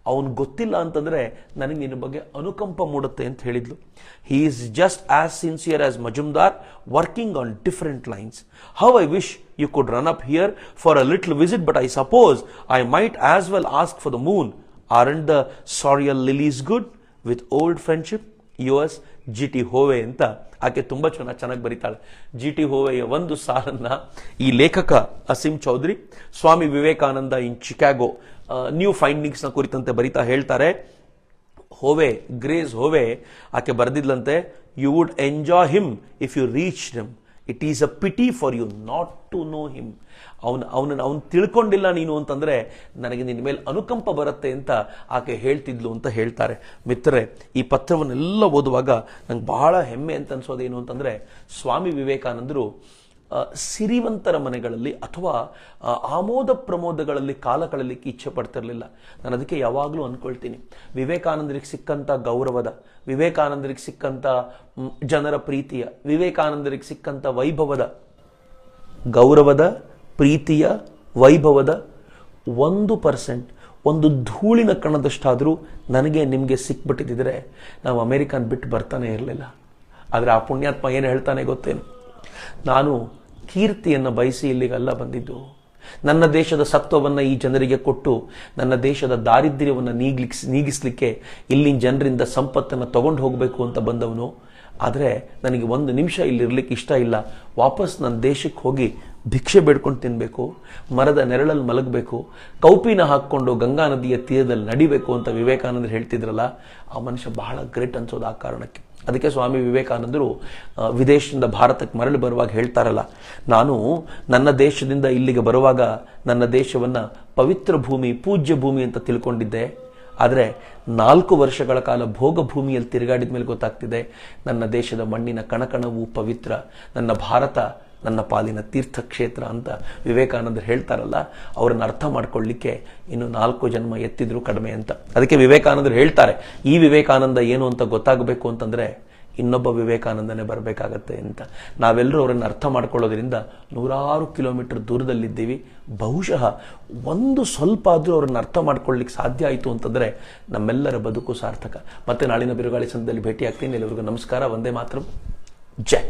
ಅವನು ಗೊತ್ತಿಲ್ಲ ಅಂತಂದ್ರೆ ನನಗೆ ನಿನ್ನ ಬಗ್ಗೆ ಅನುಕಂಪ ಮೂಡುತ್ತೆ ಅಂತ ಹೇಳಿದ್ಲು. He is just as sincere as Majumdar, working on different lines. How I wish you could run up here for a little visit, but I suppose I might as well ask for the moon. Aren't the sorrel lilies good with old friendship? US GT Howe ಅಂತ ಆಕೆ ತುಂಬಾ ಚೆನ್ನಾಗಿ ಬರೀತಾಳೆ. GT ಹೋವೆಯ ಒಂದು ಸಾಲನ್ನ ಈ ಲೇಖಕ Aseem Chaudhary Swami Vivekananda in Chicago new findings ನ ಕುರಿತಂತೆ ಬರೀತಾ ಹೇಳ್ತಾರೆ, ಹೋವೆ, ಗ್ರೇಸ್ ಹೋವೆ, ಆಕೆ ಬರೆದಿದ್ಲಂತೆ, you would enjoy him if you reach him. It is a pity for you not to know him. ಅವನು ತಿಳ್ಕೊಂಡಿಲ್ಲ ನೀನು ಅಂತಂದ್ರೆ ನನಗೆ ನಿನ್ನ ಮೇಲೆ ಅನುಕಂಪ ಬರುತ್ತೆ ಅಂತ ಆಕೆ ಹೇಳ್ತಿದ್ಲು ಅಂತ ಹೇಳ್ತಾರೆ. ಮಿತ್ರರೇ, ಈ ಪತ್ರವನ್ನೆಲ್ಲ ಓದುವಾಗ ನಂಗೆ ಬಹಳ ಹೆಮ್ಮೆ ಅಂತ ಅನ್ಸೋದೇನು ಅಂತಂದ್ರೆ, ಸ್ವಾಮಿ ವಿವೇಕಾನಂದರು ಸಿರಿವಂತರ ಮನೆಗಳಲ್ಲಿ ಅಥವಾ ಆಮೋದ ಪ್ರಮೋದಗಳಲ್ಲಿ ಕಾಲ ಕಳಲಿಕ್ಕೆ ಇಚ್ಛೆ ಪಡ್ತಿರ್ಲಿಲ್ಲ. ನಾನು ಅದಕ್ಕೆ ಯಾವಾಗಲೂ ಅನ್ಕೊಳ್ತೀನಿ, ವಿವೇಕಾನಂದರಿಗೆ ಸಿಕ್ಕಂಥ ಗೌರವದ, ವಿವೇಕಾನಂದರಿಗೆ ಸಿಕ್ಕಂಥ ಜನರ ಪ್ರೀತಿಯ, ವಿವೇಕಾನಂದರಿಗೆ ಸಿಕ್ಕಂಥ ವೈಭವದ, ಗೌರವದ, ಪ್ರೀತಿಯ, ವೈಭವದ 1%, ಒಂದು ಧೂಳಿನ ಕಣದಷ್ಟಾದರೂ ನನಗೆ ನಿಮಗೆ ಸಿಕ್ಬಿಟ್ಟಿದ್ರೆ ನಾವು ಅಮೆರಿಕನ್ ಬಿಟ್ಟು ಬರ್ತಾನೆ ಇರಲಿಲ್ಲ. ಆದರೆ ಆ ಪುಣ್ಯಾತ್ಮ ಏನು ಹೇಳ್ತಾನೆ ಗೊತ್ತೇನು? ನಾನು ಕೀರ್ತಿಯನ್ನು ಬಯಸಿ ಇಲ್ಲಿಗೆಲ್ಲ ಬಂದಿದ್ದು, ನನ್ನ ದೇಶದ ಸತ್ವವನ್ನು ಈ ಜನರಿಗೆ ಕೊಟ್ಟು ನನ್ನ ದೇಶದ ದಾರಿದ್ರ್ಯವನ್ನು ನೀಗಿಸ್ಲಿಕ್ಕೆ ಇಲ್ಲಿನ ಜನರಿಂದ ಸಂಪತ್ತನ್ನು ತಗೊಂಡು ಹೋಗಬೇಕು ಅಂತ ಬಂದವನು. ಆದರೆ ನನಗೆ ಒಂದು ನಿಮಿಷ ಇಲ್ಲಿರ್ಲಿಕ್ಕೆ ಇಷ್ಟ ಇಲ್ಲ. ವಾಪಸ್ ನನ್ನ ದೇಶಕ್ಕೆ ಹೋಗಿ ಭಿಕ್ಷೆ ಬೇಡ್ಕೊಂಡು ತಿನ್ನಬೇಕು, ಮರದ ನೆರಳಲ್ಲಿ ಮಲಗಬೇಕು, ಕೌಪಿನ ಹಾಕ್ಕೊಂಡು ಗಂಗಾ ನದಿಯ ತೀರದಲ್ಲಿ ನಡಿಬೇಕು ಅಂತ ವಿವೇಕಾನಂದರು ಹೇಳ್ತಿದ್ರಲ್ಲ, ಆ ಮನುಷ್ಯ ಬಹಳ ಗ್ರೇಟ್ ಅನ್ಸೋದು ಆ ಕಾರಣಕ್ಕೆ. ಅದಕ್ಕೆ ಸ್ವಾಮಿ ವಿವೇಕಾನಂದರು ವಿದೇಶದಿಂದ ಭಾರತಕ್ಕೆ ಮರಳಿ ಬರುವಾಗ ಹೇಳ್ತಾರಲ್ಲ, ನಾನು ನನ್ನ ದೇಶದಿಂದ ಇಲ್ಲಿಗೆ ಬರುವಾಗ ನನ್ನ ದೇಶವನ್ನು ಪವಿತ್ರ ಭೂಮಿ, ಪೂಜ್ಯ ಭೂಮಿ ಅಂತ ತಿಳ್ಕೊಂಡಿದ್ದೆ. ಆದರೆ 4 ವರ್ಷಗಳ ಕಾಲ ಭೋಗ ಭೂಮಿಯಲ್ಲಿ ತಿರುಗಾಡಿದ ಮೇಲೆ ಗೊತ್ತಾಗ್ತಿದೆ, ನನ್ನ ದೇಶದ ಮಣ್ಣಿನ ಕಣಕಣವು ಪವಿತ್ರ, ನನ್ನ ಭಾರತ ನನ್ನ ಪಾಲಿನ ತೀರ್ಥಕ್ಷೇತ್ರ ಅಂತ ವಿವೇಕಾನಂದರು ಹೇಳ್ತಾರಲ್ಲ, ಅವರನ್ನು ಅರ್ಥ ಮಾಡ್ಕೊಳ್ಳಿಕ್ಕೆ ಇನ್ನು 4 ಜನ್ಮ ಎತ್ತಿದ್ರು ಕಡಿಮೆ ಅಂತ. ಅದಕ್ಕೆ ವಿವೇಕಾನಂದರು ಹೇಳ್ತಾರೆ, ಈ ವಿವೇಕಾನಂದ ಏನು ಅಂತ ಗೊತ್ತಾಗಬೇಕು ಅಂತಂದ್ರೆ ಇನ್ನೊಬ್ಬ ವಿವೇಕಾನಂದನೇ ಬರಬೇಕಾಗತ್ತೆ ಅಂತ. ನಾವೆಲ್ಲರೂ ಅವರನ್ನು ಅರ್ಥ ಮಾಡ್ಕೊಳ್ಳೋದ್ರಿಂದ 100 ಕಿಲೋಮೀಟರ್ ದೂರದಲ್ಲಿದ್ದೀವಿ. ಬಹುಶಃ ಒಂದು ಸ್ವಲ್ಪ ಆದರೂ ಅವರನ್ನು ಅರ್ಥ ಮಾಡ್ಕೊಳ್ಳಿಕ್ಕೆ ಸಾಧ್ಯ ಆಯಿತು ಅಂತಂದ್ರೆ ನಮ್ಮೆಲ್ಲರ ಬದುಕು ಸಾರ್ಥಕ. ಮತ್ತೆ ನಾಳಿನ ಬಿರುಗಾಳಿ ಸಂದರ್ಭದಲ್ಲಿ ಭೇಟಿ ಆಗ್ತೀನಿ. ಎಲ್ಲರಿಗೂ ನಮಸ್ಕಾರ. ವಂದೇ ಮಾತರಂ. ಜೈ.